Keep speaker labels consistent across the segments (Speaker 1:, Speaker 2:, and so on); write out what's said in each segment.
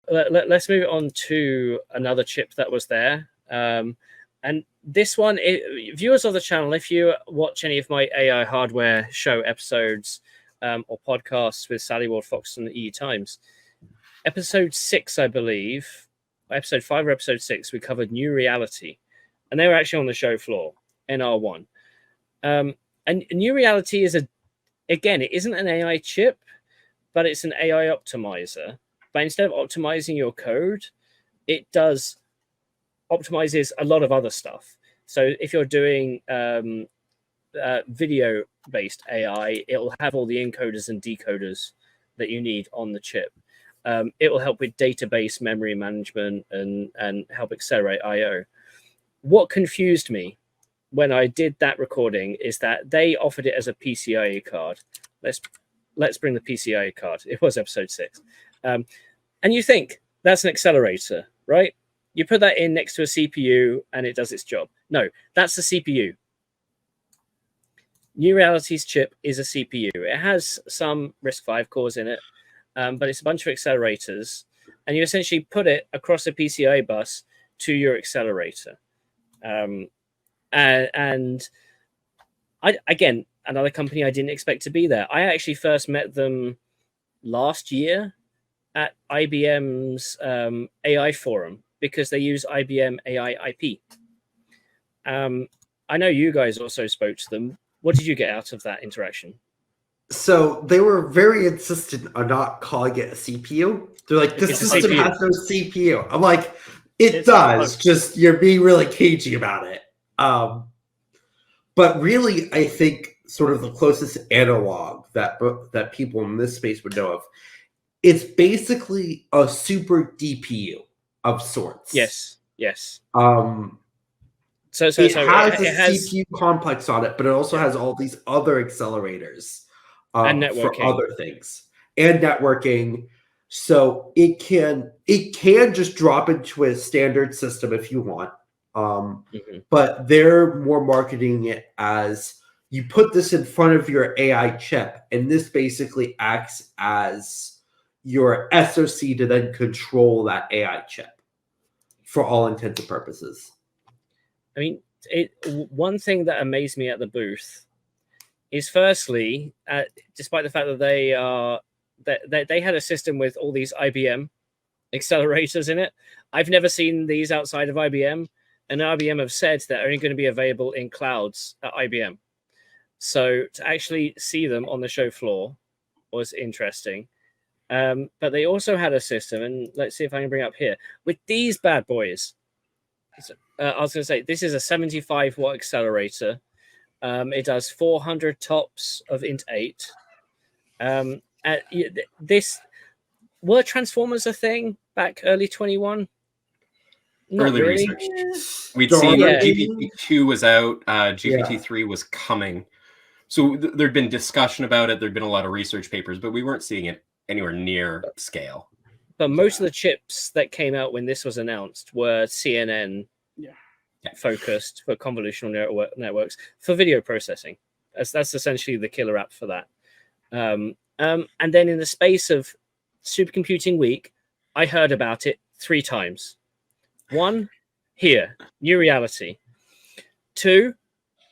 Speaker 1: let's move on to another chip that was there. And this one, viewers of the channel, if you watch any of my AI hardware show episodes or podcasts with Sally Ward Fox and the EU Times, episode 6, I believe, episode 5 or episode 6, we covered NeuReality, and they were actually on the show floor, NR1. And NeuReality is again, it isn't an AI chip, but it's an AI optimizer. But instead of optimizing your code, it optimizes a lot of other stuff. So if you're doing video-based AI, it will have all the encoders and decoders that you need on the chip. It will help with database memory management and help accelerate I/O. What confused me when I did that recording is that they offered it as a PCIe card. Let's bring the PCIe card. It was episode 6. And you think that's an accelerator, right? You put that in next to a CPU and it does its job. No, that's the CPU. NeuReality's chip is a CPU. It has some RISC-V cores in it, but it's a bunch of accelerators. And you essentially put it across a PCIe bus to your accelerator. And again, another company I didn't expect to be there. I actually first met them last year at IBM's AI forum because they use IBM AI IP. I know you guys also spoke to them. What did you get out of that interaction?
Speaker 2: So they were very insistent on not calling it a CPU. They're like, this system has no CPU. I'm like, it does. Just you're being really cagey about it. But really, I think sort of the closest analog that people in this space would know of, it's basically a super DPU of sorts.
Speaker 1: Yes. Yes.
Speaker 2: So it has CPU complex on it, but it also has all these other accelerators
Speaker 1: and
Speaker 2: for other things and networking. So it can just drop into a standard system if you want. But they're more marketing it as you put this in front of your AI chip, and this basically acts as your SoC to then control that AI chip for all intents and purposes.
Speaker 1: I mean, one thing that amazed me at the booth is, firstly, despite the fact that they had a system with all these IBM accelerators in it, I've never seen these outside of IBM, and IBM have said they're only going to be available in clouds at IBM. So to actually see them on the show floor was interesting. But they also had a system, and let's see if I can bring up here, with these bad boys. I was going to say, this is a 75-watt accelerator. It does 400 TOPS of int 8. Were transformers a thing back early 21? Not
Speaker 3: early
Speaker 1: really.
Speaker 3: Research. We'd seen GPT-2 was out. GPT-3 was coming. So there'd been discussion about it. There'd been a lot of research papers, but we weren't seeing it anywhere near scale.
Speaker 1: But most of the chips that came out when this was announced were CNN focused for convolutional networks for video processing. That's essentially the killer app for that. And then in the space of Supercomputing Week, I heard about it 3 times. 1, here, NeuReality. 2,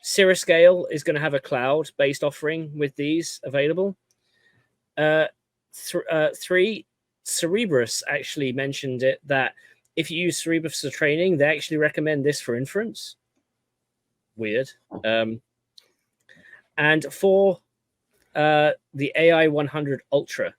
Speaker 1: Cirruscale is going to have a cloud-based offering with these available. 3, Cerebrus actually mentioned it, that if you use Cerebrus for training, they actually recommend this for inference. Weird. And 4, the AI 100 Ultra